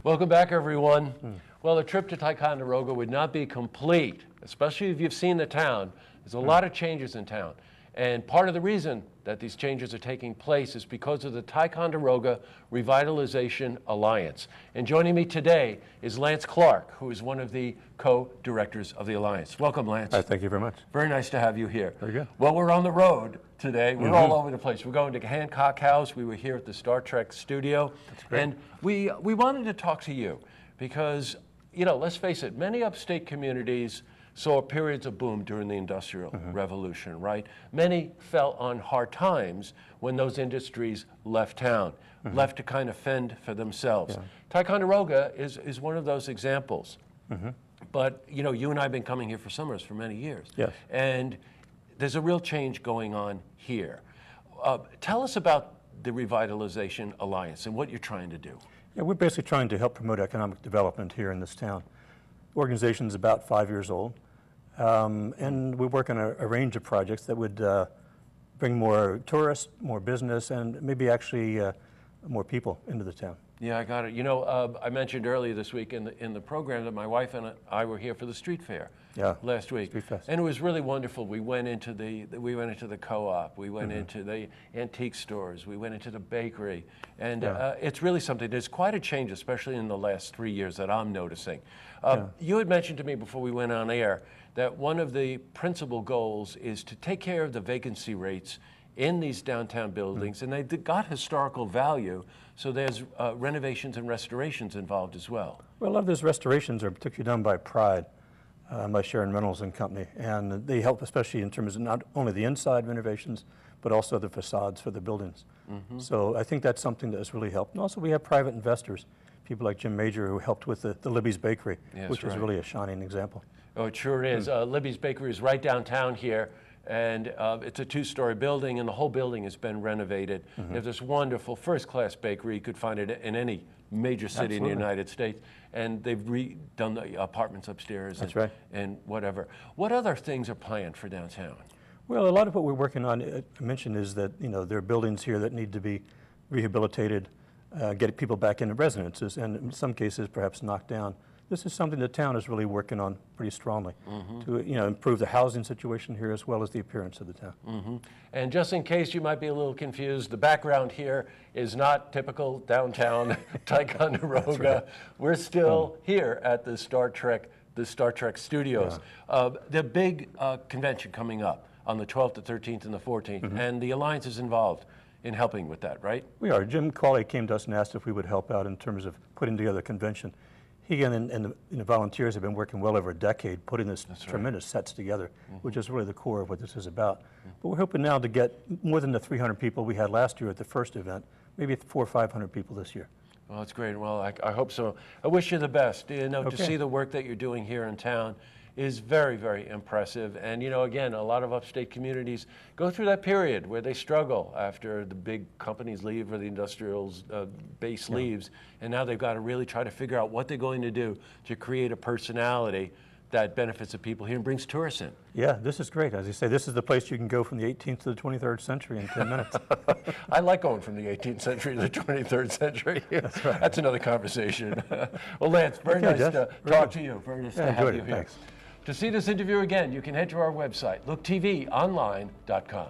Welcome back, everyone. Well, a trip to Ticonderoga would not be complete, especially if you've seen the town. There's a lot of changes in town. And part of the reason that these changes are taking place is because of the Ticonderoga Revitalization Alliance. And joining me today is Lance Clark, who is one of the co-directors of the Alliance. Welcome, Lance. Thank you very much. Very nice to have you here. Very good. Well, we're on the road today. We're all over the place. We're going to Hancock House. We were here at the Star Trek studio. That's great. And we wanted to talk to you because, you know, let's face it, many upstate communities saw periods of boom during the Industrial Revolution, right? Many fell on hard times when those industries left town, left to kind of fend for themselves. Yeah. Ticonderoga is one of those examples. But, you know, you and I have been coming here for summers for many years. Yes. And there's a real change going on here. Tell us about the Revitalization Alliance and what you're trying to do. Yeah, we're basically trying to help promote economic development here in this town. The organization is about 5 years old, and we work on a range of projects that would bring more tourists, more business, and maybe actually more people into the town. Yeah, I got it. You know, I mentioned earlier this week in the program that my wife and I were here for the street fair last week, Street Fest. and it was really wonderful. We went into the co-op, we went into the antique stores, we went into the bakery, and it's really something. There's quite a change, especially in the last 3 years, that I'm noticing. You had mentioned to me before we went on air that one of the principal goals is to take care of the vacancy rates in these downtown buildings, and they've got historical value, so there's renovations and restorations involved as well. Well, a lot of those restorations are particularly done by Pride, by Sharon Reynolds and Company, and they help especially in terms of not only the inside renovations, but also the facades for the buildings. So I think that's something that has really helped. And also we have private investors, people like Jim Major, who helped with the Libby's Bakery, which is really a shining example. Oh, it sure is. Libby's Bakery is right downtown here, and it's a two-story building, and the whole building has been renovated. They have this wonderful first-class bakery. You could find it in any major city in the United States, and they've redone the apartments upstairs and whatever. What other things are planned for downtown? Well, a lot of what we're working on, I mentioned, is that, you know, there are buildings here that need to be rehabilitated, get people back into residences, and in some cases perhaps knocked down. This is something the town is really working on pretty strongly to, you know, improve the housing situation here as well as the appearance of the town. And just in case you might be a little confused, the background here is not typical downtown Ticonderoga. We're still here at the Star Trek studios. The big convention coming up on the 12th, the 13th, and the 14th, and the Alliance is involved in helping with that, right? We are. Jim Cawley came to us and asked if we would help out in terms of putting together a convention. He and the volunteers have been working well over a decade putting this tremendous sets together, which is really the core of what this is about. But we're hoping now to get more than the 300 people we had last year at the first event, maybe 400 or 500 people this year. Well, that's great. Well, I hope so. I wish you the best. You know, to see the work that you're doing here in town is very, very impressive. And, you know, again, a lot of upstate communities go through that period where they struggle after the big companies leave or the industrial base leaves. And now they've got to really try to figure out what they're going to do to create a personality that benefits the people here and brings tourists in. Yeah, this is great. As you say, this is the place you can go from the 18th to the 23rd century in 10 minutes. I like going from the 18th century to the 23rd century. That's right. That's another conversation. Well, Lance, very nice to talk to you. Very nice to have you here. Thanks. To see this interview again, you can head to our website, looktvonline.com.